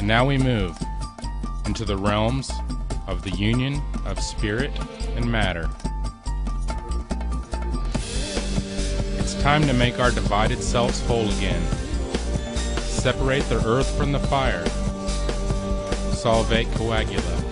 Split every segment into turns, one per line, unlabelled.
And now we move into the realms of the union of spirit and matter. It's time to make our divided selves whole again. Separate the earth from the fire. Solvate coagula.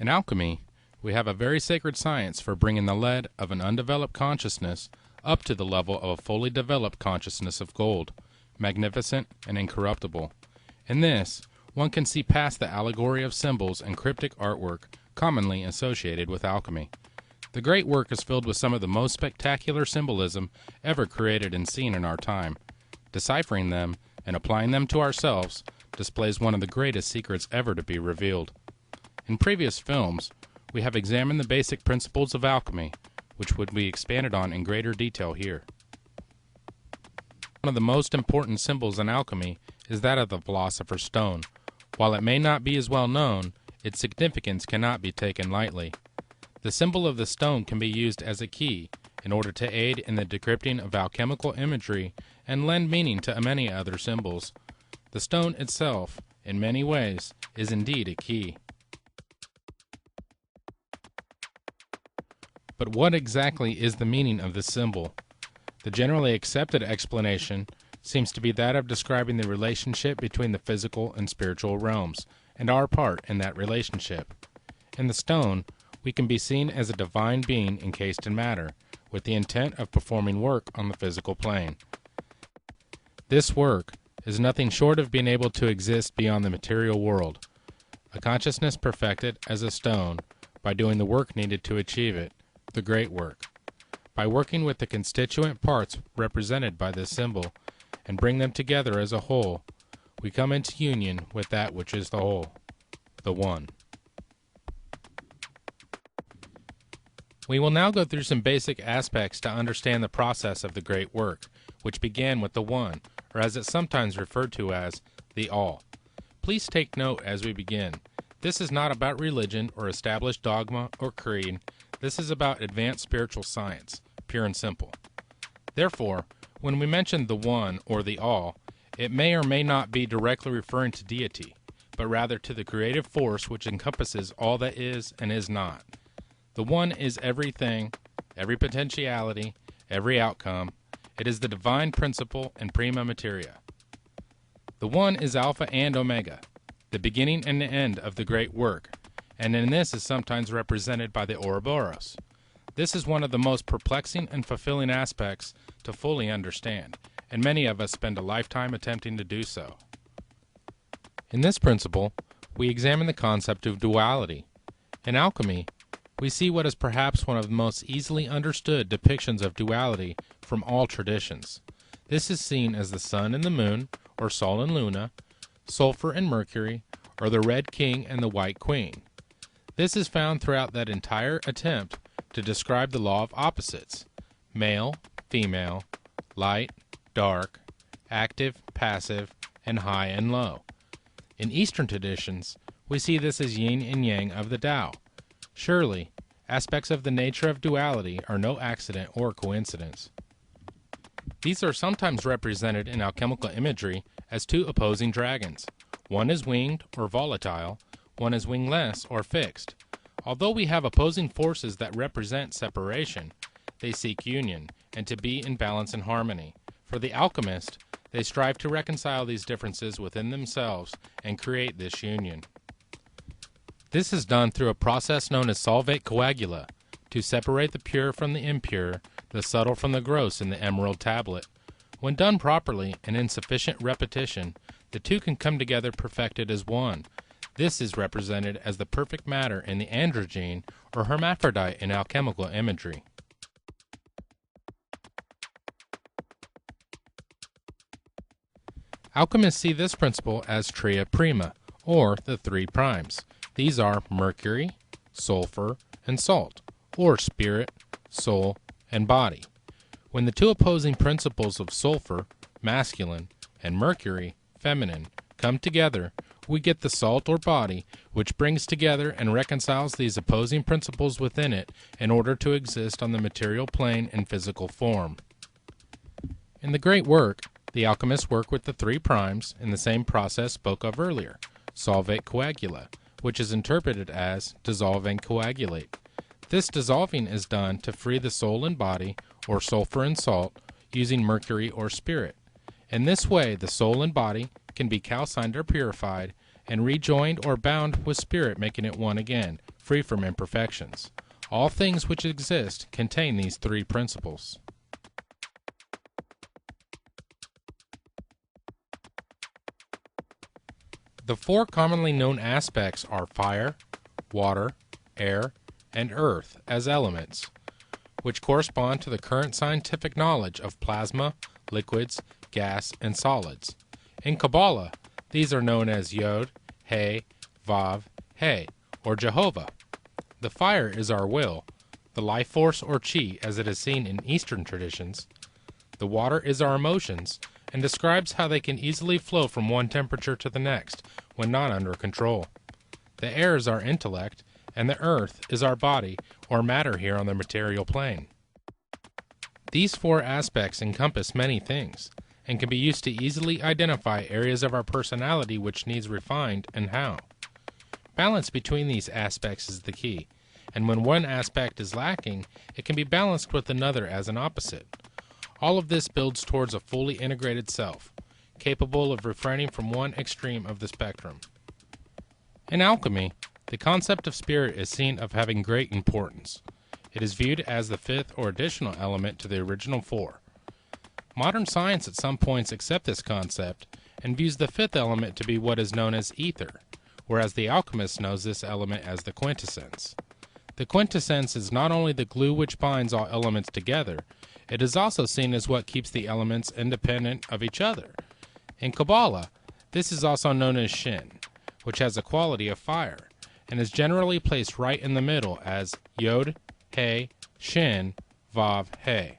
In alchemy, we have a very sacred science for bringing the lead of an undeveloped consciousness up to the level of a fully developed consciousness of gold, magnificent and incorruptible. In this, one can see past the allegory of symbols and cryptic artwork commonly associated with alchemy. The great work is filled with some of the most spectacular symbolism ever created and seen in our time. Deciphering them and applying them to ourselves displays one of the greatest secrets ever to be revealed. In previous films, we have examined the basic principles of alchemy, which would be expanded on in greater detail here. One of the most important symbols in alchemy is that of the philosopher's stone. While it may not be as well known, its significance cannot be taken lightly. The symbol of the stone can be used as a key in order to aid in the decrypting of alchemical imagery and lend meaning to many other symbols. The stone itself, in many ways, is indeed a key. But what exactly is the meaning of this symbol? The generally accepted explanation seems to be that of describing the relationship between the physical and spiritual realms, and our part in that relationship. In the stone, we can be seen as a divine being encased in matter, with the intent of performing work on the physical plane. This work is nothing short of being able to exist beyond the material world, a consciousness perfected as a stone by doing the work needed to achieve it, the great work. By working with the constituent parts represented by this symbol and bring them together as a whole, we come into union with that which is the whole, the One. We will now go through some basic aspects to understand the process of the great work, which began with the One, or as it's sometimes referred to as, the All. Please take note as we begin. This is not about religion or established dogma or creed. This is about advanced spiritual science, pure and simple. Therefore, when we mention the One or the All, it may or may not be directly referring to deity, but rather to the creative force which encompasses all that is and is not. The One is everything, every potentiality, every outcome. It is the divine principle and prima materia. The One is Alpha and Omega, the beginning and the end of the great work, and in this is sometimes represented by the Ouroboros. This is one of the most perplexing and fulfilling aspects to fully understand, and many of us spend a lifetime attempting to do so. In this principle, we examine the concept of duality. In alchemy, we see what is perhaps one of the most easily understood depictions of duality from all traditions. This is seen as the sun and the moon, or Sol and Luna, sulfur and mercury, or the red king and the white queen. This is found throughout that entire attempt to describe the law of opposites, male, female, light, dark, active, passive, and high and low. In Eastern traditions, we see this as yin and yang of the Tao. Surely, aspects of the nature of duality are no accident or coincidence. These are sometimes represented in alchemical imagery as two opposing dragons. One is winged or volatile, one is wingless or fixed. Although we have opposing forces that represent separation, they seek union and to be in balance and harmony. For the alchemist, they strive to reconcile these differences within themselves and create this union. This is done through a process known as solvate coagula, to separate the pure from the impure, the subtle from the gross in the emerald tablet. When done properly and in sufficient repetition, the two can come together perfected as one. This is represented as the perfect matter in the androgyne or hermaphrodite in alchemical imagery. Alchemists see this principle as tria prima, or the three primes. These are mercury, sulfur, and salt, or spirit, soul, and body. When the two opposing principles of sulfur, masculine, and mercury, feminine, come together, we get the salt or body, which brings together and reconciles these opposing principles within it in order to exist on the material plane in physical form. In the great work, the alchemists work with the three primes in the same process spoke of earlier, solvate coagula, which is interpreted as dissolve and coagulate. This dissolving is done to free the soul and body, or sulfur and salt, using mercury or spirit. In this way, the soul and body can be calcined or purified, and rejoined or bound with spirit, making it one again, free from imperfections. All things which exist contain these three principles. The four commonly known aspects are fire, water, air, and earth as elements, which correspond to the current scientific knowledge of plasma, liquids, gas, and solids. In Kabbalah, these are known as Yod, He, Vav, He, or Jehovah. The fire is our will, the life force or chi as it is seen in Eastern traditions. The water is our emotions, and describes how they can easily flow from one temperature to the next when not under control. The air is our intellect, and the earth is our body or matter here on the material plane. These four aspects encompass many things, and can be used to easily identify areas of our personality which needs refined and how. Balance between these aspects is the key, and when one aspect is lacking, it can be balanced with another as an opposite. All of this builds towards a fully integrated self, capable of refraining from one extreme of the spectrum. In alchemy, the concept of spirit is seen of having great importance. It is viewed as the fifth or additional element to the original four. Modern science at some points accepts this concept and views the fifth element to be what is known as ether, whereas the alchemist knows this element as the quintessence. The quintessence is not only the glue which binds all elements together, it is also seen as what keeps the elements independent of each other. In Kabbalah, this is also known as Shin, which has a quality of fire, and is generally placed right in the middle as Yod, He, Shin, Vav, He.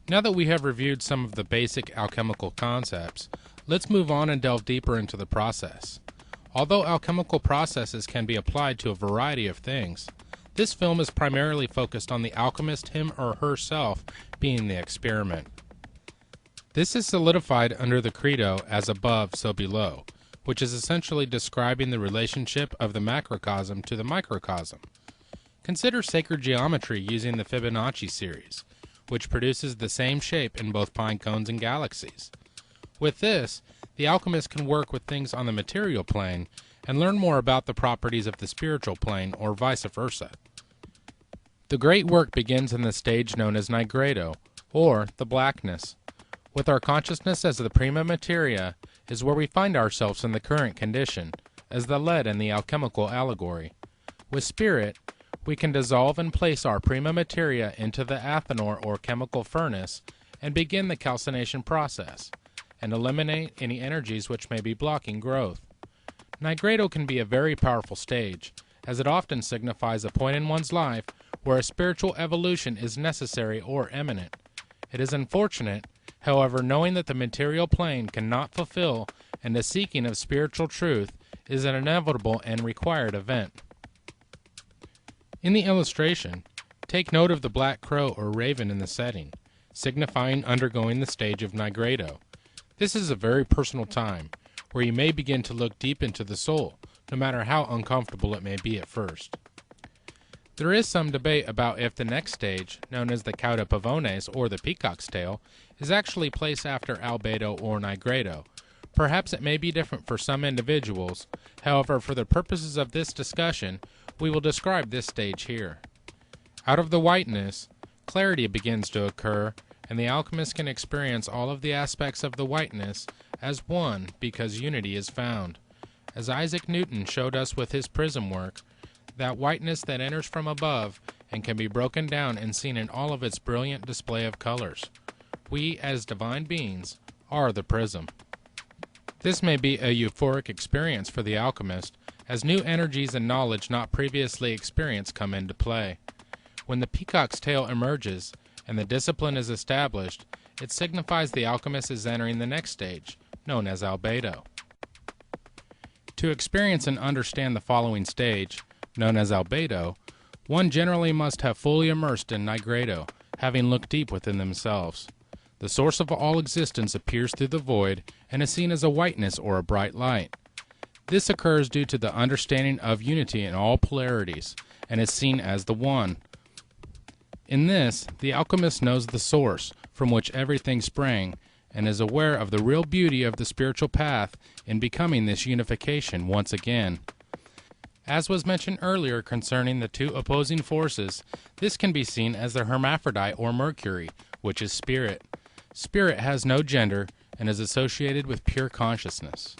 Now that we have reviewed some of the basic alchemical concepts, let's move on and delve deeper into the process. Although alchemical processes can be applied to a variety of things, this film is primarily focused on the alchemist him or herself being the experiment. This is solidified under the credo as above so below, which is essentially describing the relationship of the macrocosm to the microcosm. Consider sacred geometry using the Fibonacci series, which produces the same shape in both pine cones and galaxies. With this, the alchemist can work with things on the material plane and learn more about the properties of the spiritual plane, or vice versa. The great work begins in the stage known as nigredo, or the blackness. With our consciousness as the prima materia is where we find ourselves in the current condition, as the lead in the alchemical allegory. With spirit, we can dissolve and place our prima materia into the athanor or chemical furnace and begin the calcination process, and eliminate any energies which may be blocking growth. Nigredo can be a very powerful stage, as it often signifies a point in one's life where a spiritual evolution is necessary or imminent. It is unfortunate, however, knowing that the material plane cannot fulfill, and the seeking of spiritual truth is an inevitable and required event. In the illustration, take note of the black crow or raven in the setting, signifying undergoing the stage of nigredo. This is a very personal time, where you may begin to look deep into the soul, no matter how uncomfortable it may be at first. There is some debate about if the next stage, known as the cauda pavones or the peacock's tail, is actually placed after albedo or nigredo. Perhaps it may be different for some individuals, however, for the purposes of this discussion, we will describe this stage here. Out of the whiteness, clarity begins to occur, and the alchemist can experience all of the aspects of the whiteness as one because unity is found. As Isaac Newton showed us with his prism work, that whiteness that enters from above and can be broken down and seen in all of its brilliant display of colors. We, as divine beings, are the prism. This may be a euphoric experience for the alchemist, as new energies and knowledge not previously experienced come into play. When the peacock's tail emerges and the discipline is established, it signifies the alchemist is entering the next stage, known as albedo. To experience and understand the following stage, known as albedo, one generally must have fully immersed in nigredo, having looked deep within themselves. The source of all existence appears through the void and is seen as a whiteness or a bright light. This occurs due to the understanding of unity in all polarities, and is seen as the one. In this, the alchemist knows the source from which everything sprang, and is aware of the real beauty of the spiritual path in becoming this unification once again. As was mentioned earlier concerning the two opposing forces, this can be seen as the hermaphrodite or Mercury, which is spirit. Spirit has no gender and is associated with pure consciousness.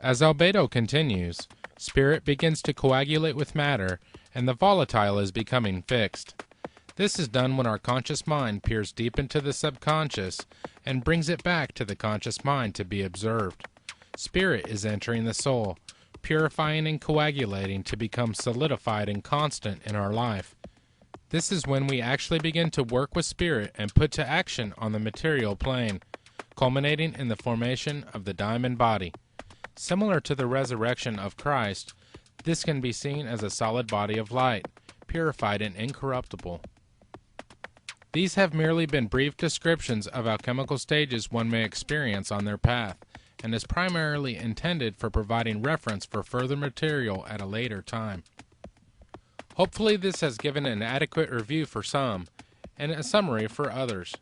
As albedo continues, spirit begins to coagulate with matter, and the volatile is becoming fixed. This is done when our conscious mind peers deep into the subconscious and brings it back to the conscious mind to be observed. Spirit is entering the soul, purifying and coagulating to become solidified and constant in our life. This is when we actually begin to work with spirit and put to action on the material plane, culminating in the formation of the diamond body. Similar to the resurrection of Christ, this can be seen as a solid body of light, purified and incorruptible. These have merely been brief descriptions of alchemical stages one may experience on their path, and is primarily intended for providing reference for further material at a later time. Hopefully this has given an adequate review for some, and a summary for others.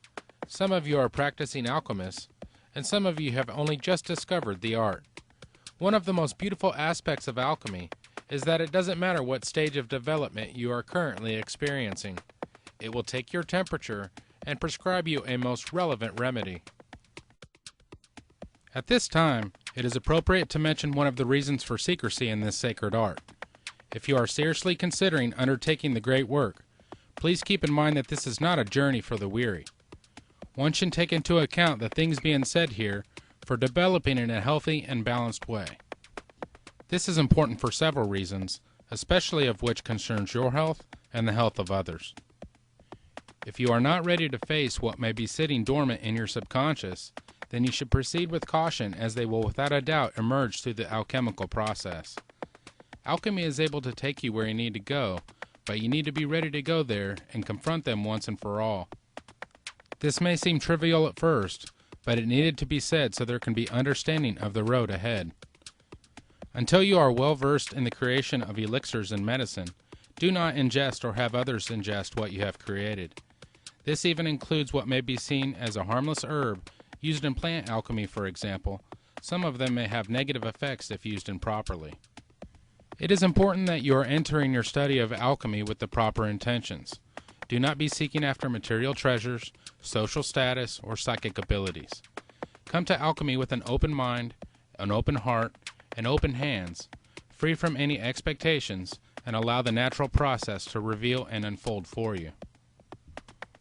Some of you are practicing alchemists, and some of you have only just discovered the art. One of the most beautiful aspects of alchemy is that it doesn't matter what stage of development you are currently experiencing. It will take your temperature and prescribe you a most relevant remedy. At this time, it is appropriate to mention one of the reasons for secrecy in this sacred art. If you are seriously considering undertaking the great work, please keep in mind that this is not a journey for the weary. One should take into account the things being said here for developing in a healthy and balanced way. This is important for several reasons, especially of which concerns your health and the health of others. If you are not ready to face what may be sitting dormant in your subconscious, then you should proceed with caution, as they will without a doubt emerge through the alchemical process. Alchemy is able to take you where you need to go, but you need to be ready to go there and confront them once and for all. This may seem trivial at first, but it needed to be said so there can be understanding of the road ahead. Until you are well versed in the creation of elixirs and medicine, do not ingest or have others ingest what you have created. This even includes what may be seen as a harmless herb used in plant alchemy, for example. Some of them may have negative effects if used improperly. It is important that you are entering your study of alchemy with the proper intentions. Do not be seeking after material treasures, social status, or psychic abilities. Come to alchemy with an open mind, an open heart, and open hands, free from any expectations, and allow the natural process to reveal and unfold for you.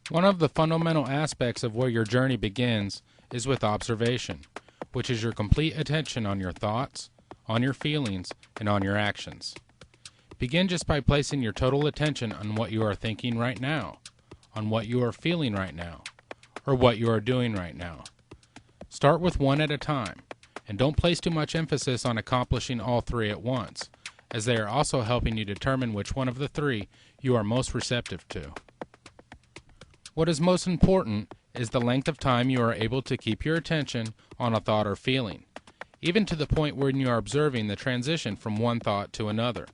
One of the fundamental aspects of where your journey begins is with observation, which is your complete attention on your thoughts, on your feelings, and on your actions. Begin just by placing your total attention on what you are thinking right now, on what you are feeling right now, or what you are doing right now. Start with one at a time, and don't place too much emphasis on accomplishing all three at once, as they are also helping you determine which one of the three you are most receptive to. What is most important is the length of time you are able to keep your attention on a thought or feeling, even to the point when you are observing the transition from one thought to another.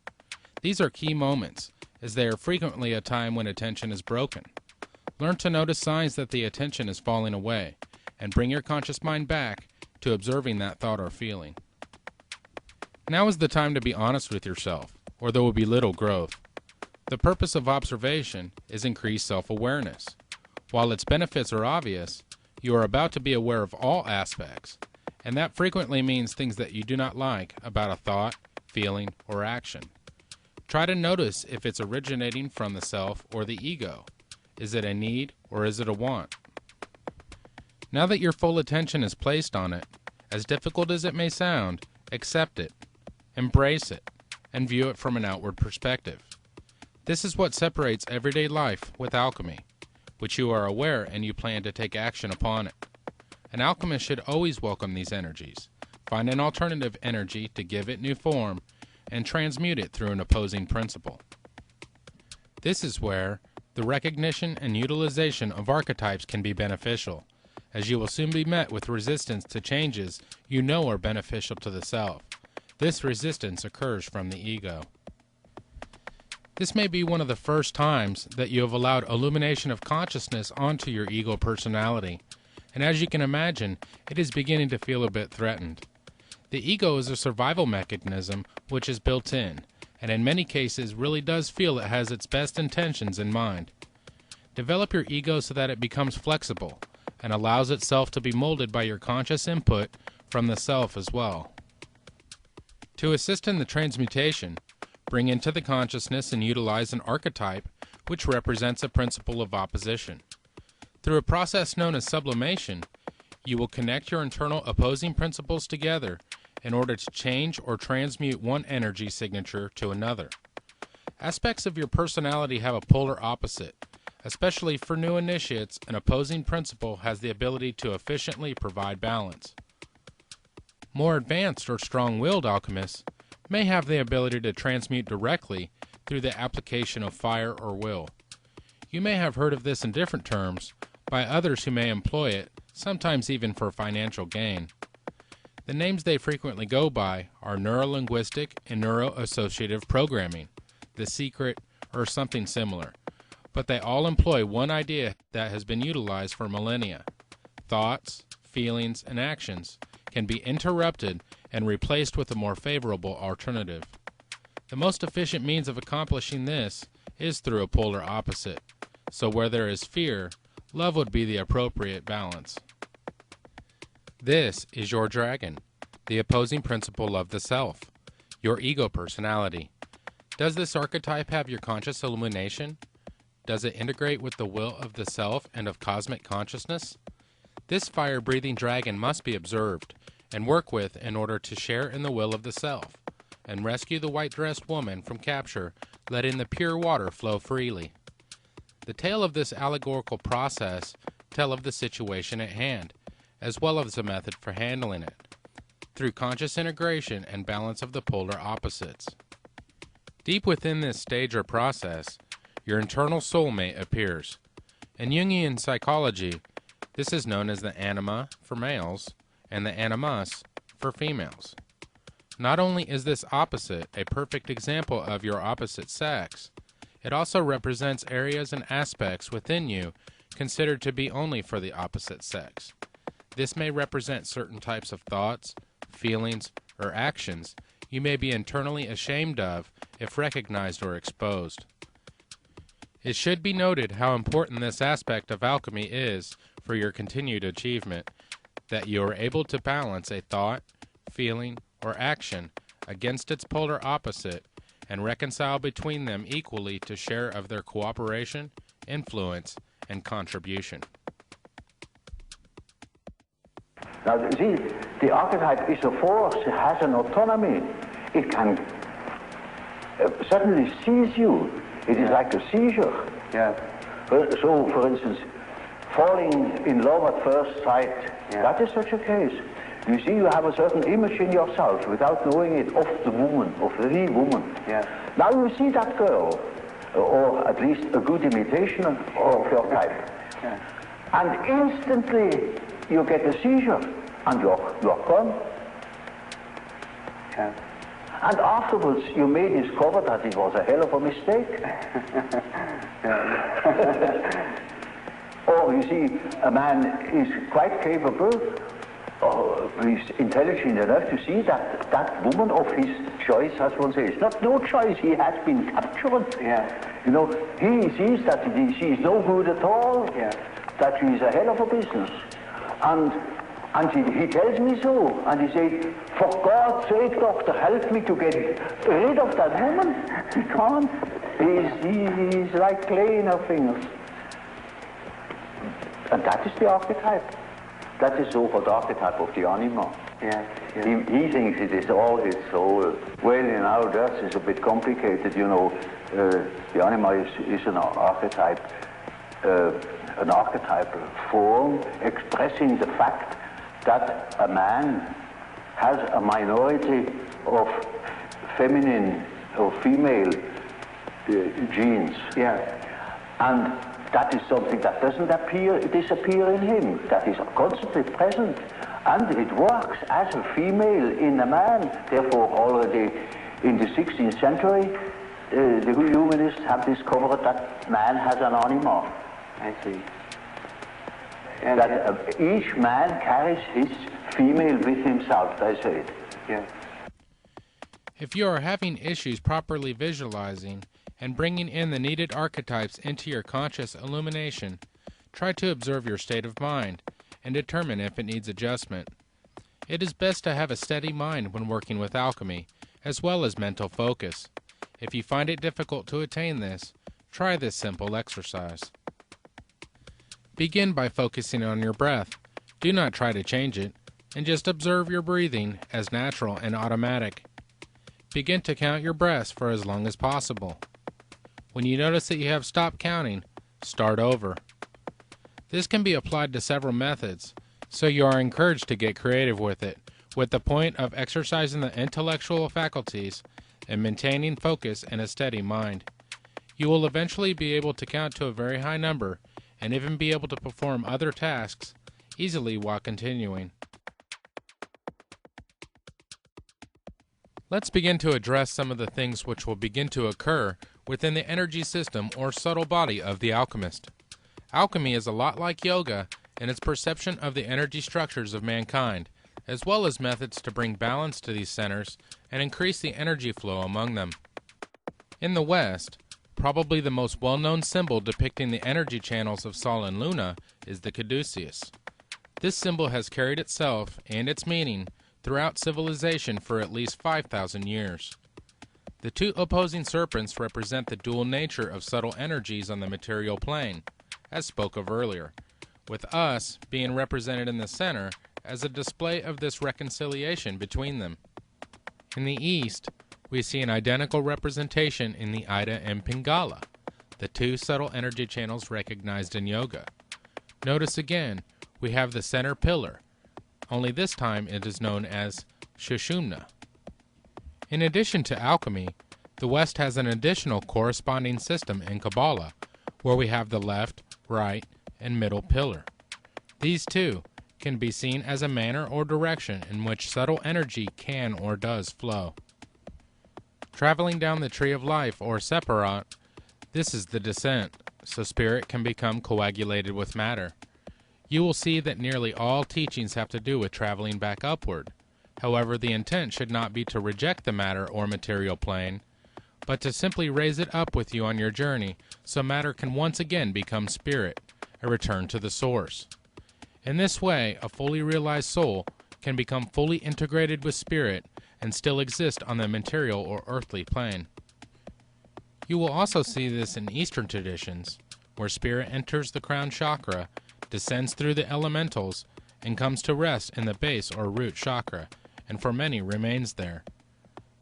These are key moments, as they are frequently a time when attention is broken. Learn to notice signs that the attention is falling away, and bring your conscious mind back to observing that thought or feeling. Now is the time to be honest with yourself, or there will be little growth. The purpose of observation is increased self-awareness. While its benefits are obvious, you are about to be aware of all aspects, and that frequently means things that you do not like about a thought, feeling, or action. Try to notice if it's originating from the self or the ego. Is it a need or is it a want? Now that your full attention is placed on it, as difficult as it may sound, accept it, embrace it, and view it from an outward perspective. This is what separates everyday life with alchemy, which you are aware and you plan to take action upon it. An alchemist should always welcome these energies, find an alternative energy to give it new form, and transmute it through an opposing principle. This is where the recognition and utilization of archetypes can be beneficial, as you will soon be met with resistance to changes you know are beneficial to the self. This resistance occurs from the ego. This may be one of the first times that you have allowed illumination of consciousness onto your ego personality, and as you can imagine, it is beginning to feel a bit threatened. The ego is a survival mechanism which is built in, and in many cases really does feel it has its best intentions in mind. Develop your ego so that it becomes flexible, and allows itself to be molded by your conscious input from the self as well. To assist in the transmutation, bring into the consciousness and utilize an archetype which represents a principle of opposition. Through a process known as sublimation, you will connect your internal opposing principles together in order to change or transmute one energy signature to another. Aspects of your personality have a polar opposite. Especially for new initiates, an opposing principle has the ability to efficiently provide balance. More advanced or strong-willed alchemists may have the ability to transmute directly through the application of fire or will. You may have heard of this in different terms by others who may employ it, sometimes even for financial gain. The names they frequently go by are neurolinguistic and neuroassociative programming, the secret, or something similar. But they all employ one idea that has been utilized for millennia. Thoughts, feelings, and actions can be interrupted and replaced with a more favorable alternative. The most efficient means of accomplishing this is through a polar opposite. So where there is fear, love would be the appropriate balance. This is your dragon, the opposing principle of the self, your ego personality. Does this archetype have your conscious illumination? Does it integrate with the will of the self and of cosmic consciousness? This fire-breathing dragon must be observed and worked with in order to share in the will of the self and rescue the white-dressed woman from capture, letting the pure water flow freely. The tale of this allegorical process tell of the situation at hand, as well as a method for handling it, through conscious integration and balance of the polar opposites. Deep within this stage or process, your internal soulmate appears. In Jungian psychology, this is known as the anima for males and the animus for females. Not only is this opposite a perfect example of your opposite sex, it also represents areas and aspects within you considered to be only for the opposite sex. This may represent certain types of thoughts, feelings, or actions you may be internally ashamed of if recognized or exposed. It should be noted how important this aspect of alchemy is for your continued achievement, that you are able to balance a thought, feeling, or action against its polar opposite and reconcile between them equally to share of their cooperation, influence, and contribution.
Now, see, the archetype is a force, it has an autonomy. It can suddenly seize you. It is like a seizure.
Yeah.
So, for instance, falling in love at first sight, that is such a case. You see, you have a certain image in yourself without knowing it of the woman, of the woman.
Yeah.
Now you see that girl, or at least a good imitation of your type.
Yeah.
And instantly you get a seizure, and you're gone.
Yeah.
And afterwards you may discover that it was a hell of a mistake. Or you see, a man is quite capable, or he's intelligent enough to see that that woman of his choice, as one says, not no choice, he has been captured.
Yeah.
You know, he sees that she is no good at all,
Yeah.
that she is a hell of a business. And And he tells me so, and he said, for God's sake, doctor, help me to get rid of that woman. He can't. He's like clay in her fingers. And that is the archetype. That is so-called archetype of the anima.
Yes, yes.
He thinks it is all his soul. Well, in our earth it's a bit complicated, you know. The anima is an archetype, an archetypal form expressing the fact that a man has a minority of feminine or female genes.
Yes.
And that is something that doesn't disappear in him, that is constantly present. And it works as a female in a man. Therefore, already in the 16th century, the humanists have discovered that man has an anima.
I see. And
that each man carries his female with himself, they say it.
Yes.
If you are having issues properly visualizing and bringing in the needed archetypes into your conscious illumination, try to observe your state of mind and determine if it needs adjustment. It is best to have a steady mind when working with alchemy, as well as mental focus. If you find it difficult to attain this, try this simple exercise. Begin by focusing on your breath. Do not try to change it, and just observe your breathing as natural and automatic. Begin to count your breaths for as long as possible. When you notice that you have stopped counting, start over. This can be applied to several methods, so you are encouraged to get creative with it, with the point of exercising the intellectual faculties and maintaining focus and a steady mind. You will eventually be able to count to a very high number and even be able to perform other tasks easily while continuing. Let's begin to address some of the things which will begin to occur within the energy system or subtle body of the alchemist. Alchemy is a lot like yoga in its perception of the energy structures of mankind, as well as methods to bring balance to these centers and increase the energy flow among them. In the West, probably the most well-known symbol depicting the energy channels of Sol and Luna is the caduceus. This symbol has carried itself and its meaning throughout civilization for at least 5,000 years. The two opposing serpents represent the dual nature of subtle energies on the material plane, as spoke of earlier, with us being represented in the center as a display of this reconciliation between them. In the East, we see an identical representation in the Ida and Pingala, the two subtle energy channels recognized in yoga. Notice again, we have the center pillar, only this time it is known as Shushumna. In addition to alchemy, the West has an additional corresponding system in Kabbalah, where we have the left, right, and middle pillar. These two can be seen as a manner or direction in which subtle energy can or does flow. Traveling down the tree of life, or separat, this is the descent, so spirit can become coagulated with matter. You will see that nearly all teachings have to do with traveling back upward. However, the intent should not be to reject the matter or material plane, but to simply raise it up with you on your journey so matter can once again become spirit, a return to the source. In this way, a fully realized soul can become fully integrated with spirit and still exist on the material or earthly plane. You will also see this in Eastern traditions, where spirit enters the crown chakra, descends through the elementals, and comes to rest in the base or root chakra, and for many remains there.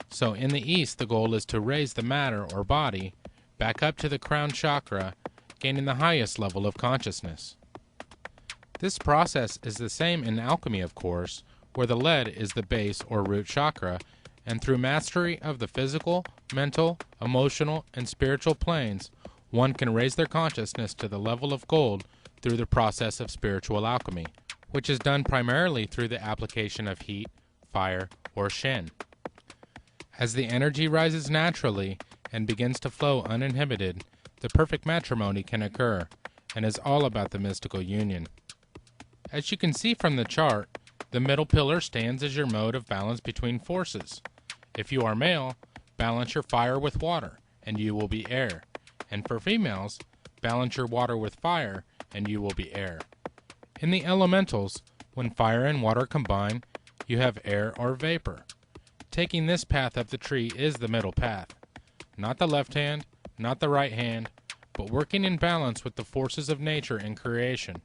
So in the East, the goal is to raise the matter or body back up to the crown chakra, gaining the highest level of consciousness. This process is the same in alchemy, of course, where the lead is the base or root chakra, and through mastery of the physical, mental, emotional, and spiritual planes, one can raise their consciousness to the level of gold through the process of spiritual alchemy, which is done primarily through the application of heat, fire, or shen. As the energy rises naturally and begins to flow uninhibited, the perfect matrimony can occur, and is all about the mystical union. As you can see from the chart, the middle pillar stands as your mode of balance between forces. If you are male, balance your fire with water, and you will be air. And for females, balance your water with fire, and you will be air. In the elementals, When fire and water combine, you have air or vapor. Taking this path up the tree is the middle path. Not the left hand, not the right hand, but working in balance with the forces of nature and creation.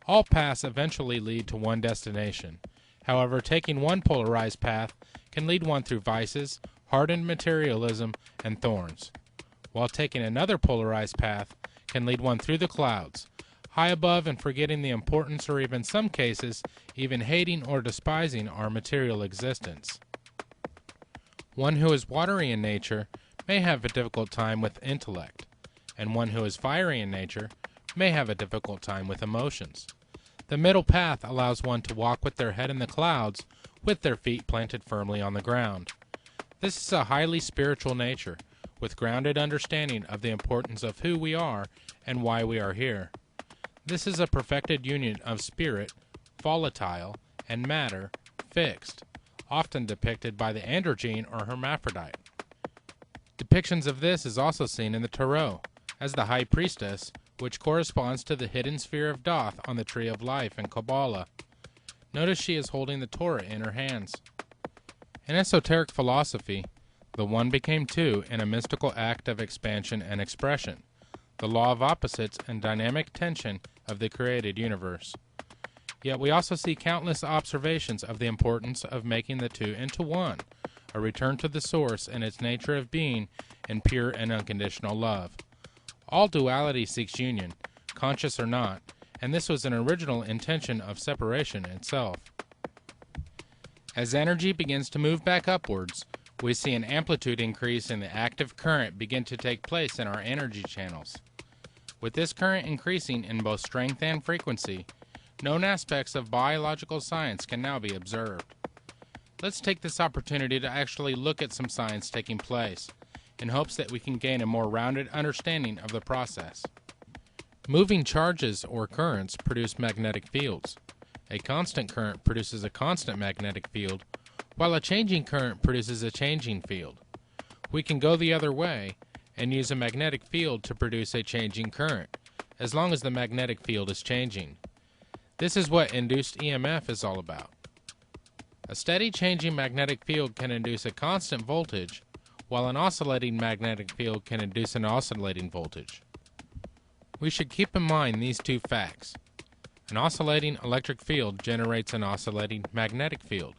All paths eventually lead to one destination. However, taking one polarized path can lead one through vices, hardened materialism, and thorns, while taking another polarized path can lead one through the clouds, high above and forgetting the importance or even some cases, even hating or despising our material existence. One who is watery in nature may have a difficult time with intellect, and one who is fiery in nature may have a difficult time with emotions. The middle path allows one to walk with their head in the clouds with their feet planted firmly on the ground. This is a highly spiritual nature, with grounded understanding of the importance of who we are and why we are here. This is a perfected union of spirit, volatile, and matter, fixed, often depicted by the androgyne or hermaphrodite. Depictions of this is also seen in the Tarot, as the High Priestess, which corresponds to the hidden sphere of Thoth on the Tree of Life in Kabbalah. Notice she is holding the Torah in her hands. In esoteric philosophy, the one became two in a mystical act of expansion and expression, the law of opposites and dynamic tension of the created universe. Yet we also see countless observations of the importance of making the two into one, a return to the source and its nature of being in pure and unconditional love. All duality seeks union, conscious or not, and this was an original intention of separation itself. As energy begins to move back upwards, we see an amplitude increase in the active current begin to take place in our energy channels. With this current increasing in both strength and frequency, known aspects of biological science can now be observed. Let's take this opportunity to actually look at some science taking place, in hopes that we can gain a more rounded understanding of the process. Moving charges or currents produce magnetic fields. A constant current produces a constant magnetic field, while a changing current produces a changing field. We can go the other way and use a magnetic field to produce a changing current, as long as the magnetic field is changing. This is what induced EMF is all about. A steady changing magnetic field can induce a constant voltage, while an oscillating magnetic field can induce an oscillating voltage. We should keep in mind these two facts. An oscillating electric field generates an oscillating magnetic field.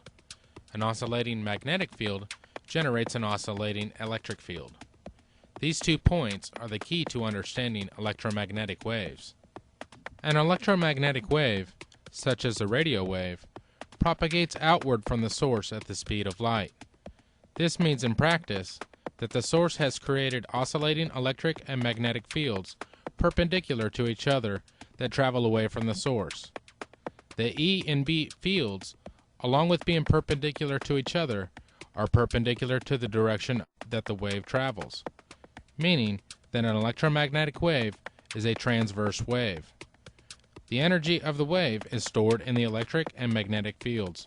An oscillating magnetic field generates an oscillating electric field. These 2 points are the key to understanding electromagnetic waves. An electromagnetic wave, such as a radio wave, propagates outward from the source at the speed of light. This means in practice that the source has created oscillating electric and magnetic fields perpendicular to each other that travel away from the source. The E and B fields, along with being perpendicular to each other, are perpendicular to the direction that the wave travels, meaning that an electromagnetic wave is a transverse wave. The energy of the wave is stored in the electric and magnetic fields.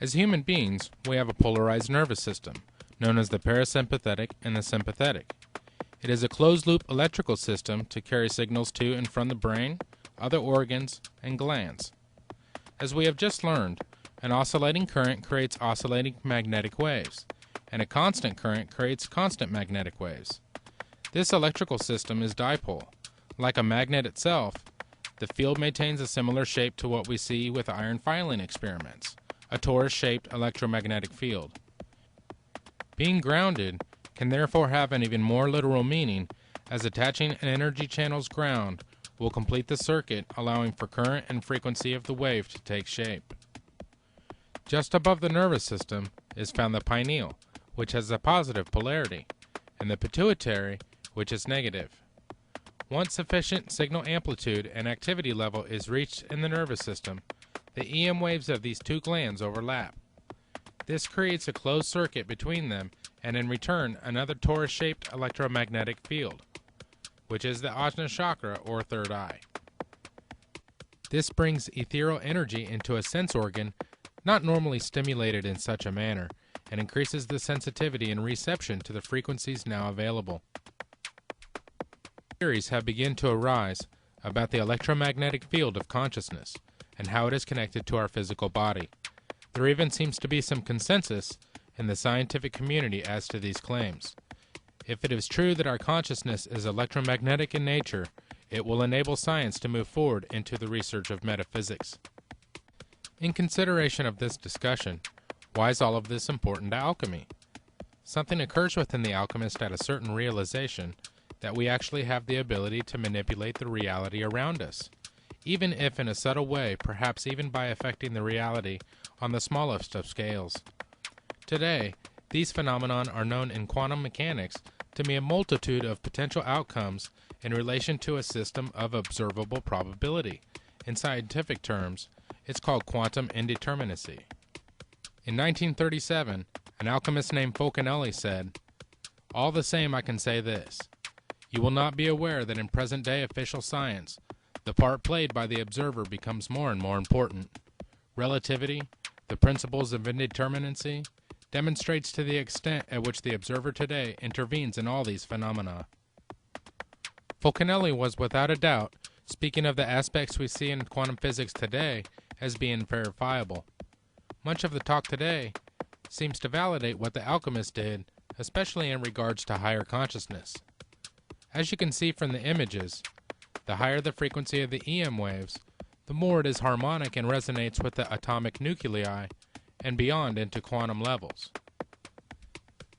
As human beings, we have a polarized nervous system, known as the parasympathetic and the sympathetic. It is a closed-loop electrical system to carry signals to and from the brain, other organs, and glands. As we have just learned, an oscillating current creates oscillating magnetic waves, and a constant current creates constant magnetic waves. This electrical system is dipole. Like a magnet itself, the field maintains a similar shape to what we see with iron filing experiments, a torus-shaped electromagnetic field. Being grounded can therefore have an even more literal meaning, as attaching an energy channel's ground will complete the circuit, allowing for current and frequency of the wave to take shape. Just above the nervous system is found the pineal, which has a positive polarity, and the pituitary, which is negative. Once sufficient signal amplitude and activity level is reached in the nervous system, the EM waves of these two glands overlap. This creates a closed circuit between them, and in return another torus-shaped electromagnetic field, which is the Ajna chakra or third eye. This brings ethereal energy into a sense organ not normally stimulated in such a manner, and increases the sensitivity and reception to the frequencies now available. Theories have begun to arise about the electromagnetic field of consciousness, and how it is connected to our physical body. There even seems to be some consensus in the scientific community as to these claims. If it is true that our consciousness is electromagnetic in nature, it will enable science to move forward into the research of metaphysics. In consideration of this discussion, why is all of this important to alchemy? Something occurs within the alchemist at a certain realization that we actually have the ability to manipulate the reality around us, even if in a subtle way, perhaps even by affecting the reality on the smallest of scales. Today, these phenomena are known in quantum mechanics to be a multitude of potential outcomes in relation to a system of observable probability. In scientific terms, it's called quantum indeterminacy. In 1937, an alchemist named Fulcanelli said, "All the same, I can say this. You will not be aware that in present-day official science, the part played by the observer becomes more and more important. Relativity, the principles of indeterminacy, demonstrates to the extent at which the observer today intervenes in all these phenomena." Fulcanelli was without a doubt speaking of the aspects we see in quantum physics today as being verifiable. Much of the talk today seems to validate what the alchemist did, especially in regards to higher consciousness. As you can see from the images, the higher the frequency of the EM waves, the more it is harmonic and resonates with the atomic nuclei and beyond into quantum levels.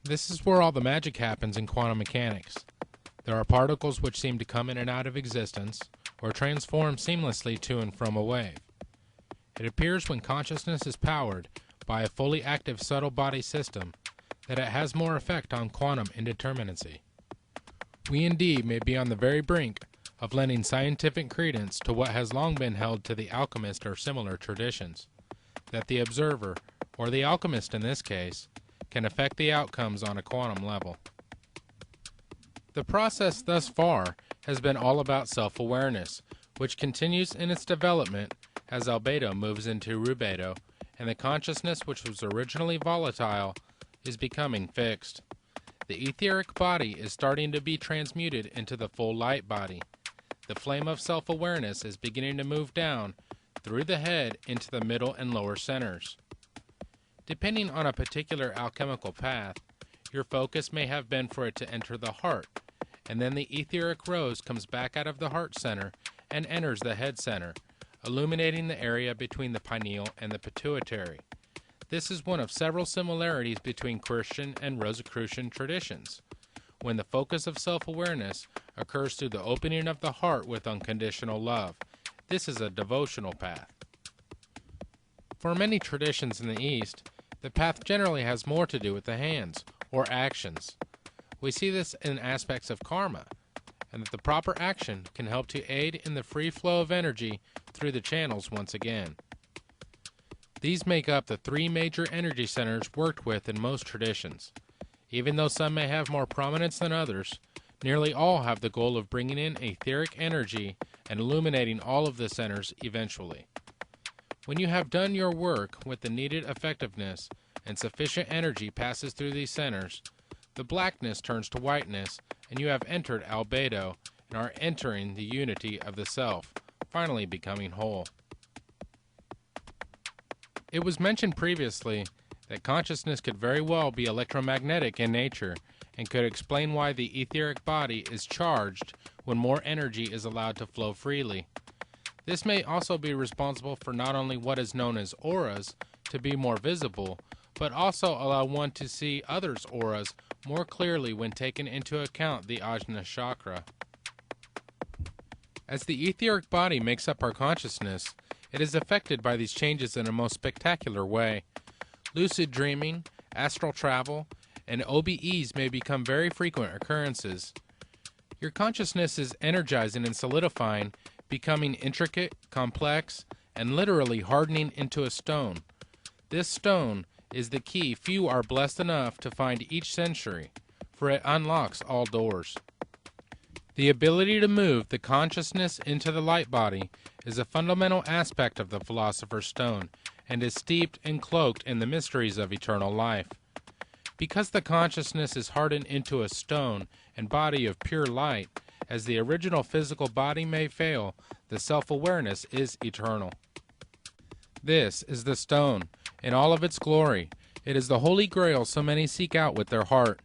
This is where all the magic happens in quantum mechanics. There are particles which seem to come in and out of existence or transform seamlessly to and from a wave. It appears when consciousness is powered by a fully active subtle body system that it has more effect on quantum indeterminacy. We indeed may be on the very brink of lending scientific credence to what has long been held to the alchemist or similar traditions, that the observer, or the alchemist in this case, can affect the outcomes on a quantum level. The process thus far has been all about self-awareness, which continues in its development as albedo moves into rubedo, and the consciousness which was originally volatile is becoming fixed. The etheric body is starting to be transmuted into the full light body. The flame of self-awareness is beginning to move down through the head into the middle and lower centers. Depending on a particular alchemical path, your focus may have been for it to enter the heart, and then the etheric rose comes back out of the heart center and enters the head center, illuminating the area between the pineal and the pituitary. This is one of several similarities between Christian and Rosicrucian traditions, when the focus of self-awareness occurs through the opening of the heart with unconditional love. This is a devotional path. For many traditions in the East, the path generally has more to do with the hands, or actions. We see this in aspects of karma, and that the proper action can help to aid in the free flow of energy through the channels once again. These make up the three major energy centers worked with in most traditions. Even though some may have more prominence than others, nearly all have the goal of bringing in etheric energy and illuminating all of the centers eventually. When you have done your work with the needed effectiveness and sufficient energy passes through these centers, the blackness turns to whiteness, and you have entered albedo and are entering the unity of the self, finally becoming whole. It was mentioned previously that consciousness could very well be electromagnetic in nature and could explain why the etheric body is charged when more energy is allowed to flow freely. This may also be responsible for not only what is known as auras to be more visible, but also allow one to see others' auras more clearly when taken into account the Ajna chakra. As the etheric body makes up our consciousness, it is affected by these changes in a most spectacular way. Lucid dreaming, astral travel, and OBEs may become very frequent occurrences. Your consciousness is energizing and solidifying, becoming intricate, complex, and literally hardening into a stone. This stone is the key few are blessed enough to find each century, for it unlocks all doors. The ability to move the consciousness into the light body is a fundamental aspect of the Philosopher's Stone, and is steeped and cloaked in the mysteries of eternal life. Because the consciousness is hardened into a stone and body of pure light, as the original physical body may fail, the self-awareness is eternal. This is the stone, in all of its glory. It is the Holy Grail so many seek out with their heart.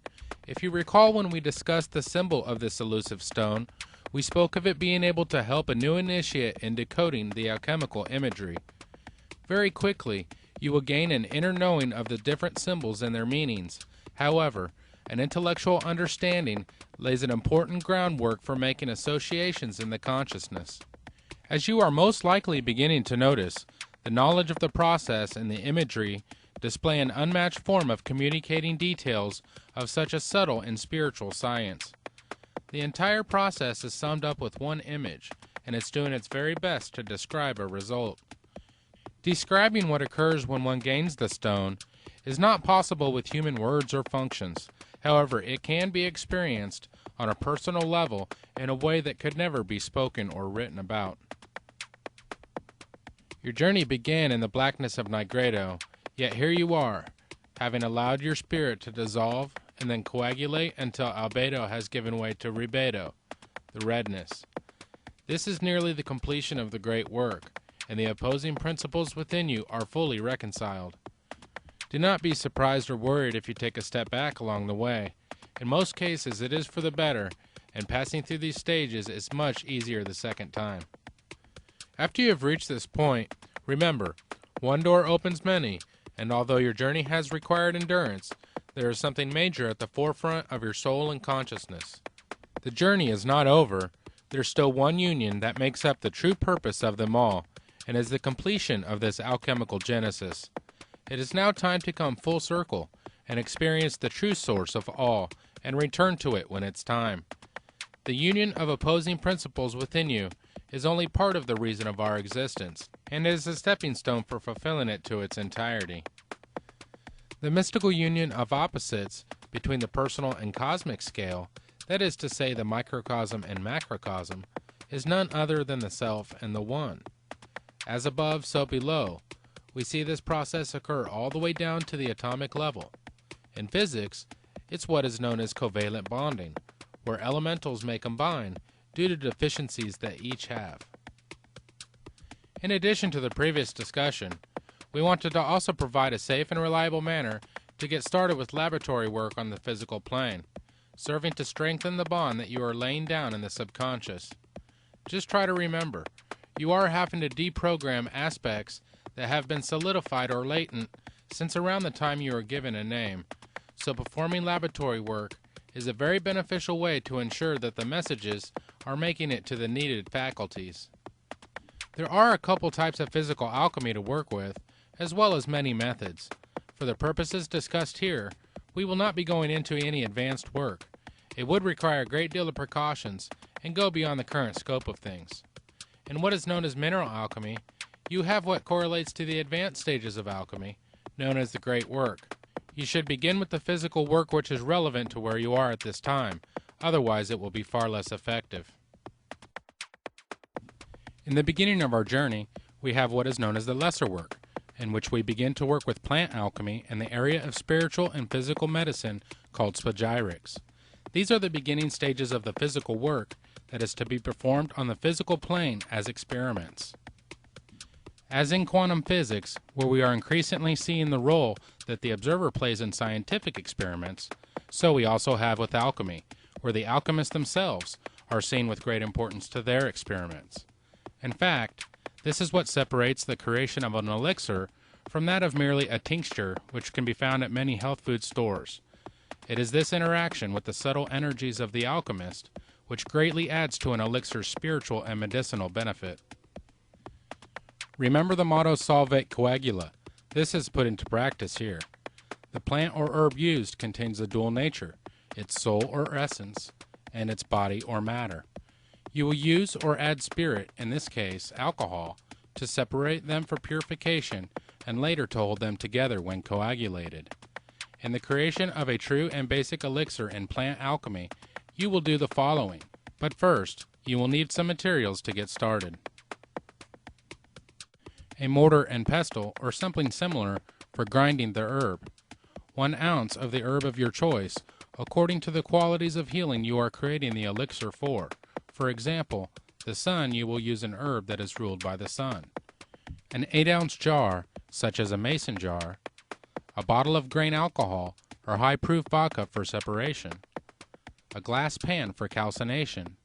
If you recall when we discussed the symbol of this elusive stone, we spoke of it being able to help a new initiate in decoding the alchemical imagery. Very quickly, you will gain an inner knowing of the different symbols and their meanings. However, an intellectual understanding lays an important groundwork for making associations in the consciousness. As you are most likely beginning to notice, the knowledge of the process and the imagery display an unmatched form of communicating details of such a subtle and spiritual science. The entire process is summed up with one image, and it's doing its very best to describe a result. Describing what occurs when one gains the stone is not possible with human words or functions. However, it can be experienced on a personal level in a way that could never be spoken or written about. Your journey began in the blackness of Nigredo, yet here you are, having allowed your spirit to dissolve and then coagulate until albedo has given way to rebedo, the redness. This is nearly the completion of the great work, and the opposing principles within you are fully reconciled. Do not be surprised or worried if you take a step back along the way. In most cases it is for the better, and passing through these stages is much easier the second time. After you have reached this point, remember, one door opens many, and although your journey has required endurance, there is something major at the forefront of your soul and consciousness. The journey is not over. There's still one union that makes up the true purpose of them all, and is the completion of this alchemical genesis. It is now time to come full circle and experience the true source of all and return to it when it's time. The union of opposing principles within you is only part of the reason of our existence, and is a stepping stone for fulfilling it to its entirety. The mystical union of opposites between the personal and cosmic scale, that is to say the microcosm and macrocosm, is none other than the self and the one. As above, so below. We see this process occur all the way down to the atomic level. In physics, it's what is known as covalent bonding, where elementals may combine due to deficiencies that each have. In addition to the previous discussion, we wanted to also provide a safe and reliable manner to get started with laboratory work on the physical plane, serving to strengthen the bond that you are laying down in the subconscious. Just try to remember, you are having to deprogram aspects that have been solidified or latent since around the time you are given a name, so performing laboratory work is a very beneficial way to ensure that the messages are making it to the needed faculties. There are a couple types of physical alchemy to work with, as well as many methods. For the purposes discussed here, we will not be going into any advanced work. It would require a great deal of precautions and go beyond the current scope of things. In what is known as mineral alchemy, you have what correlates to the advanced stages of alchemy, known as the great work. You should begin with the physical work which is relevant to where you are at this time, otherwise it will be far less effective. In the beginning of our journey, we have what is known as the lesser work, in which we begin to work with plant alchemy in the area of spiritual and physical medicine called spagyrics. These are the beginning stages of the physical work that is to be performed on the physical plane as experiments. As in quantum physics, where we are increasingly seeing the role that the observer plays in scientific experiments, so we also have with alchemy, where the alchemists themselves are seen with great importance to their experiments. In fact, this is what separates the creation of an elixir from that of merely a tincture which can be found at many health food stores. It is this interaction with the subtle energies of the alchemist which greatly adds to an elixir's spiritual and medicinal benefit. Remember the motto Solvate Coagula. This is put into practice here. The plant or herb used contains a dual nature, its soul or essence, and its body or matter. You will use or add spirit, in this case alcohol, to separate them for purification and later to hold them together when coagulated. In the creation of a true and basic elixir in plant alchemy, you will do the following, but first, you will need some materials to get started. A mortar and pestle, or something similar, for grinding the herb. 1 ounce of the herb of your choice, according to the qualities of healing you are creating the elixir for. For example, the sun, you will use an herb that is ruled by the sun. An 8-ounce jar, such as a mason jar, a bottle of grain alcohol or high-proof vodka for separation, a glass pan for calcination,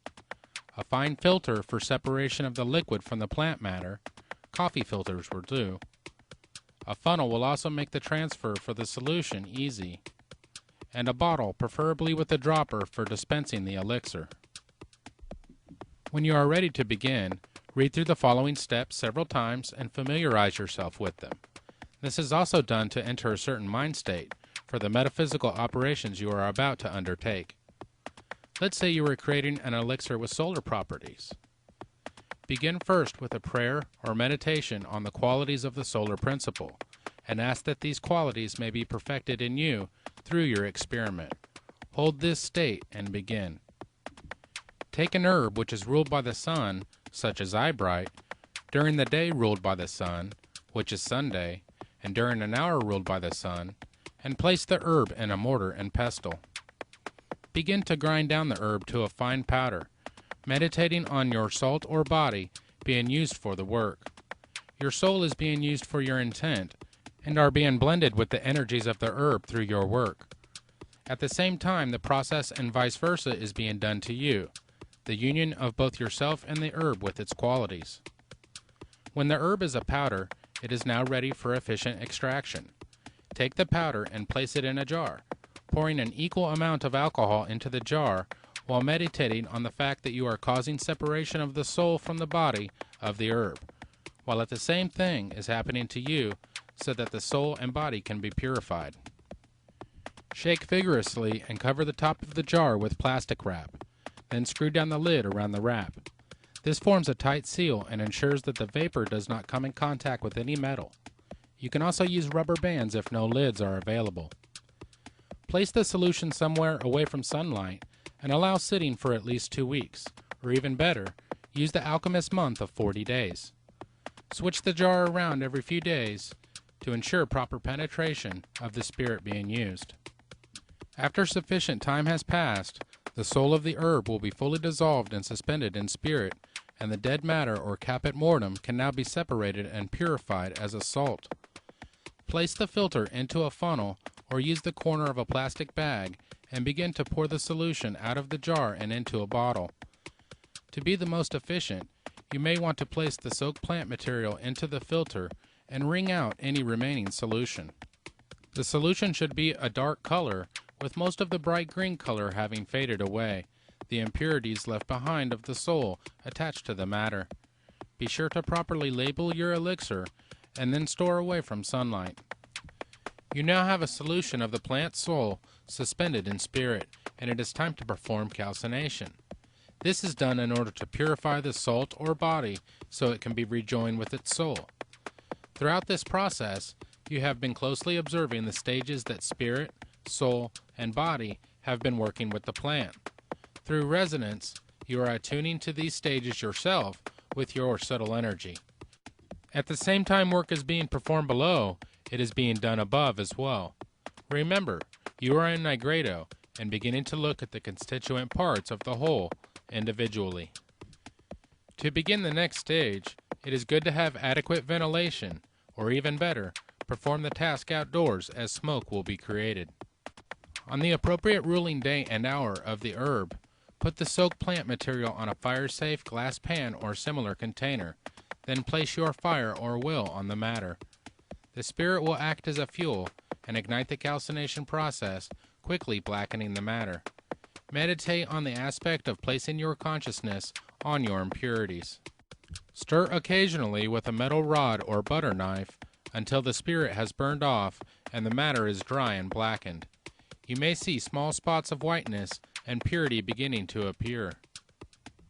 a fine filter for separation of the liquid from the plant matter. Coffee filters will do. A funnel will also make the transfer for the solution easy, and a bottle, preferably with a dropper, for dispensing the elixir. When you are ready to begin, read through the following steps several times and familiarize yourself with them. This is also done to enter a certain mind state for the metaphysical operations you are about to undertake. Let's say you are creating an elixir with solar properties. Begin first with a prayer or meditation on the qualities of the solar principle, and ask that these qualities may be perfected in you through your experiment. Hold this state and begin. Take an herb which is ruled by the sun, such as eyebright, during the day ruled by the sun, which is Sunday, and during an hour ruled by the sun, and place the herb in a mortar and pestle. Begin to grind down the herb to a fine powder, meditating on your salt or body being used for the work. Your soul is being used for your intent, and are being blended with the energies of the herb through your work. At the same time, the process and vice versa is being done to you, the union of both yourself and the herb with its qualities. When the herb is a powder, it is now ready for efficient extraction. Take the powder and place it in a jar, pouring an equal amount of alcohol into the jar while meditating on the fact that you are causing separation of the soul from the body of the herb, while at the same thing is happening to you so that the soul and body can be purified. Shake vigorously and cover the top of the jar with plastic wrap, then screw down the lid around the wrap. This forms a tight seal and ensures that the vapor does not come in contact with any metal. You can also use rubber bands if no lids are available. Place the solution somewhere away from sunlight and allow sitting for at least 2 weeks, or even better, use the alchemist month of 40 days. Switch the jar around every few days to ensure proper penetration of the spirit being used. After sufficient time has passed, the soul of the herb will be fully dissolved and suspended in spirit, and the dead matter or caput mortem can now be separated and purified as a salt. Place the filter into a funnel or use the corner of a plastic bag and begin to pour the solution out of the jar and into a bottle. To be the most efficient, you may want to place the soaked plant material into the filter and wring out any remaining solution. The solution should be a dark color, with most of the bright green color having faded away, the impurities left behind of the soul attached to the matter. Be sure to properly label your elixir and then store away from sunlight. You now have a solution of the plant soul suspended in spirit, and it is time to perform calcination. This is done in order to purify the salt or body so it can be rejoined with its soul. Throughout this process, you have been closely observing the stages that spirit, soul, and body have been working with the plant. Through resonance, you are attuning to these stages yourself with your subtle energy. At the same time work is being performed below, it is being done above as well. Remember, you are in nigredo and beginning to look at the constituent parts of the whole individually. To begin the next stage, it is good to have adequate ventilation, or even better, perform the task outdoors as smoke will be created. On the appropriate ruling day and hour of the herb, put the soaked plant material on a fire-safe glass pan or similar container, then place your fire or will on the matter. The spirit will act as a fuel and ignite the calcination process, quickly blackening the matter. Meditate on the aspect of placing your consciousness on your impurities. Stir occasionally with a metal rod or butter knife until the spirit has burned off and the matter is dry and blackened. You may see small spots of whiteness and purity beginning to appear.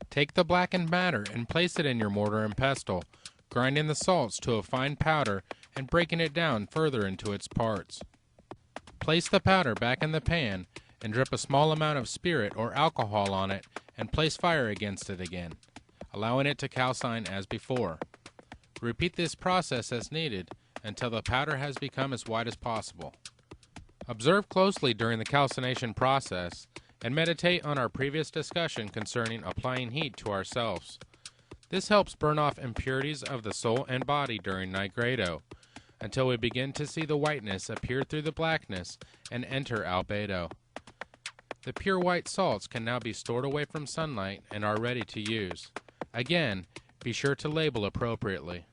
Take the blackened matter and place it in your mortar and pestle, grinding the salts to a fine powder and breaking it down further into its parts. Place the powder back in the pan and drip a small amount of spirit or alcohol on it and place fire against it again, allowing it to calcine as before. Repeat this process as needed until the powder has become as white as possible. Observe closely during the calcination process and meditate on our previous discussion concerning applying heat to ourselves. This helps burn off impurities of the soul and body during nigredo, until we begin to see the whiteness appear through the blackness and enter albedo. The pure white salts can now be stored away from sunlight and are ready to use. Again, be sure to label appropriately.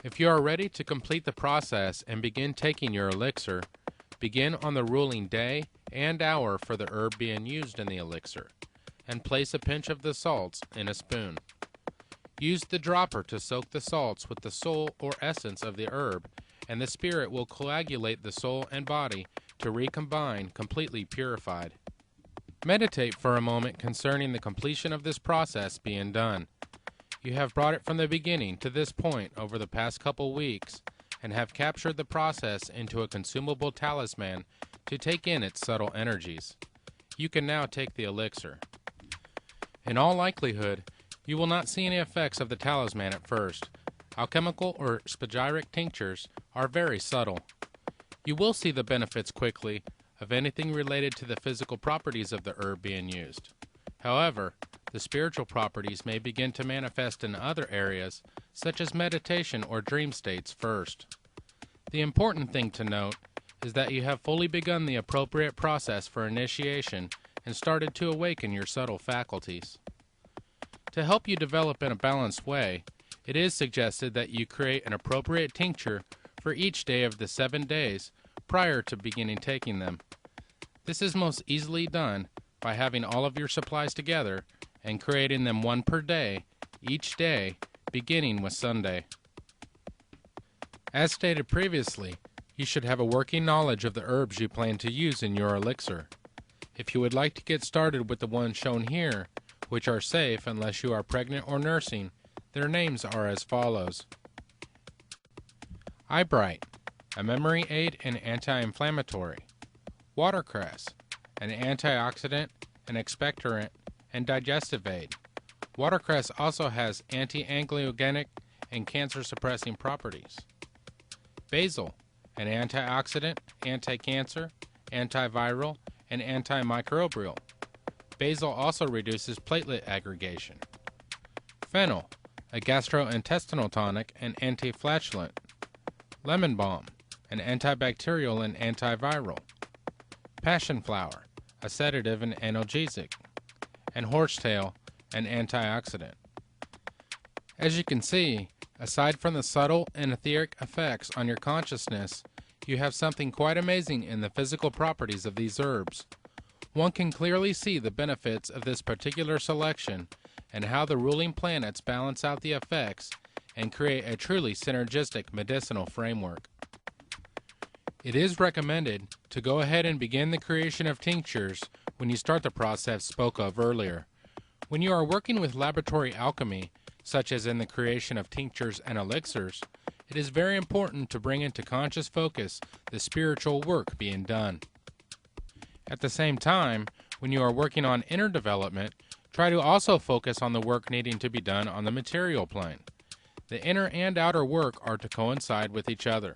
If you are ready to complete the process and begin taking your elixir, begin on the ruling day and hour for the herb being used in the elixir, and place a pinch of the salts in a spoon. Use the dropper to soak the salts with the soul or essence of the herb, and the spirit will coagulate the soul and body to recombine completely purified. Meditate for a moment concerning the completion of this process being done. You have brought it from the beginning to this point over the past couple weeks, and have captured the process into a consumable talisman to take in its subtle energies. You can now take the elixir. In all likelihood, you will not see any effects of the talisman at first. Alchemical or spagyric tinctures are very subtle. You will see the benefits quickly of anything related to the physical properties of the herb being used. However, the spiritual properties may begin to manifest in other areas, such as meditation or dream states first. The important thing to note is that you have fully begun the appropriate process for initiation and started to awaken your subtle faculties. To help you develop in a balanced way, it is suggested that you create an appropriate tincture for each day of the 7 days prior to beginning taking them. This is most easily done by having all of your supplies together and creating them one per day, each day, beginning with Sunday. As stated previously, you should have a working knowledge of the herbs you plan to use in your elixir. If you would like to get started with the ones shown here, which are safe unless you are pregnant or nursing, their names are as follows. Eyebright, a memory aid and anti-inflammatory. Watercress, an antioxidant, an expectorant, and digestive aid. Watercress also has anti-angiogenic and cancer-suppressing properties. Basil, an antioxidant, anti-cancer, antiviral, and antimicrobial. Basil also reduces platelet aggregation. Fennel, a gastrointestinal tonic and anti-flatulent. Lemon balm, an antibacterial and antiviral. Passion flower, a sedative and analgesic. And horsetail, an antioxidant. As you can see, aside from the subtle and etheric effects on your consciousness, you have something quite amazing in the physical properties of these herbs. One can clearly see the benefits of this particular selection and how the ruling planets balance out the effects and create a truly synergistic medicinal framework. It is recommended to go ahead and begin the creation of tinctures when you start the process spoke of earlier. When you are working with laboratory alchemy, such as in the creation of tinctures and elixirs, it is very important to bring into conscious focus the spiritual work being done. At the same time, when you are working on inner development, try to also focus on the work needing to be done on the material plane. The inner and outer work are to coincide with each other.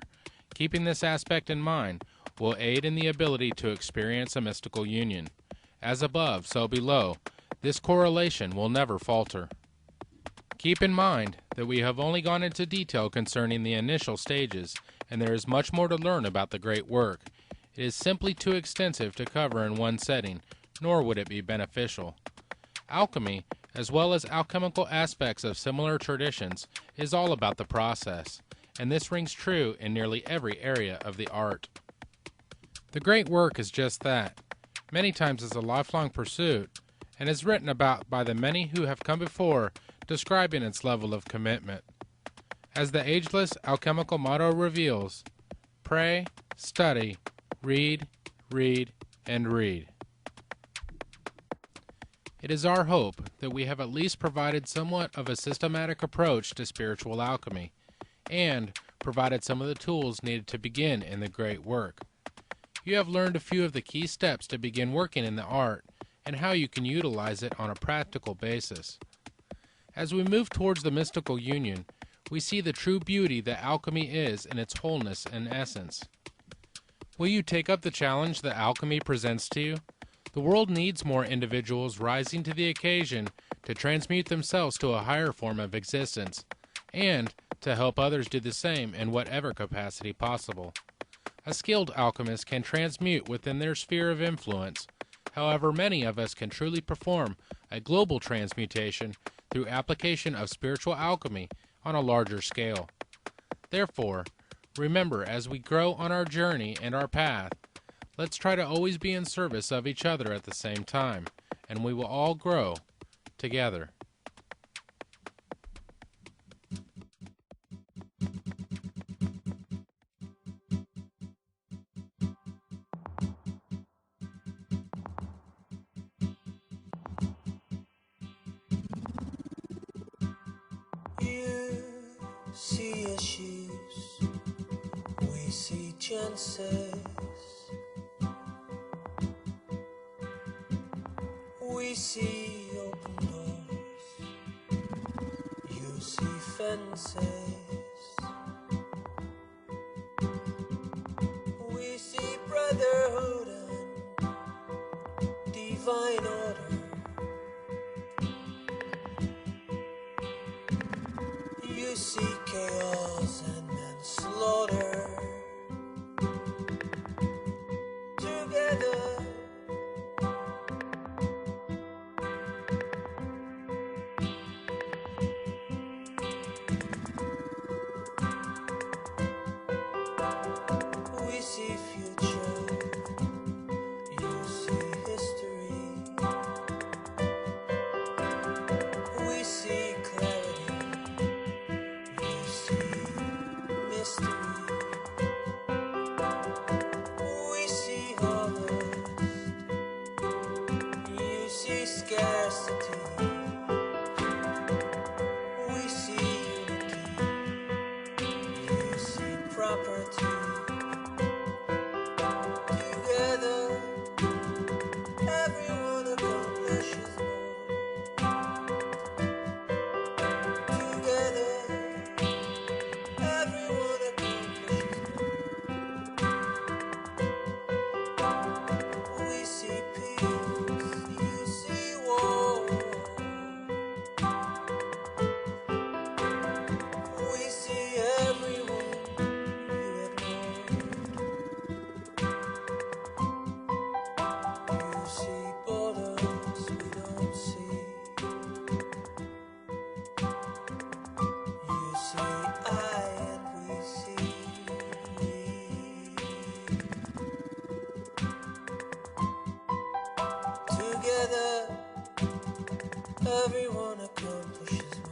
Keeping this aspect in mind will aid in the ability to experience a mystical union. As above, so below, this correlation will never falter. Keep in mind that we have only gone into detail concerning the initial stages, and there is much more to learn about the great work. It is simply too extensive to cover in one setting, nor would it be beneficial. Alchemy, as well as alchemical aspects of similar traditions, is all about the process, and this rings true in nearly every area of the art. The great work is just that. Many times is a lifelong pursuit, and is written about by the many who have come before, describing its level of commitment. As the ageless alchemical motto reveals, pray, study, read, read, and read. It is our hope that we have at least provided somewhat of a systematic approach to spiritual alchemy, and provided some of the tools needed to begin in the great work. You have learned a few of the key steps to begin working in the art, and how you can utilize it on a practical basis. As we move towards the mystical union, we see the true beauty that alchemy is in its wholeness and essence. Will you take up the challenge that alchemy presents to you? The world needs more individuals rising to the occasion to transmute themselves to a higher form of existence, and to help others do the same in whatever capacity possible. A skilled alchemist can transmute within their sphere of influence. However, many of us can truly perform a global transmutation through application of spiritual alchemy on a larger scale. Therefore, remember, as we grow on our journey and our path, let's try to always be in service of each other at the same time, and we will all grow together.
You see issues, we see chances. We see open doors, you see fences. We see brotherhood and divine order. You see chaos and manslaughter. Together we see future, you see history. We see clarity, you see mystery. We see harvest, you see scarcity. We see unity, you see property. Together, everyone accomplishes more. Together, everyone accomplishes more. We see peace, you see war. We see everyone you ignored. You see borders we don't see. You see I and we see we. Together, everyone accomplishes more.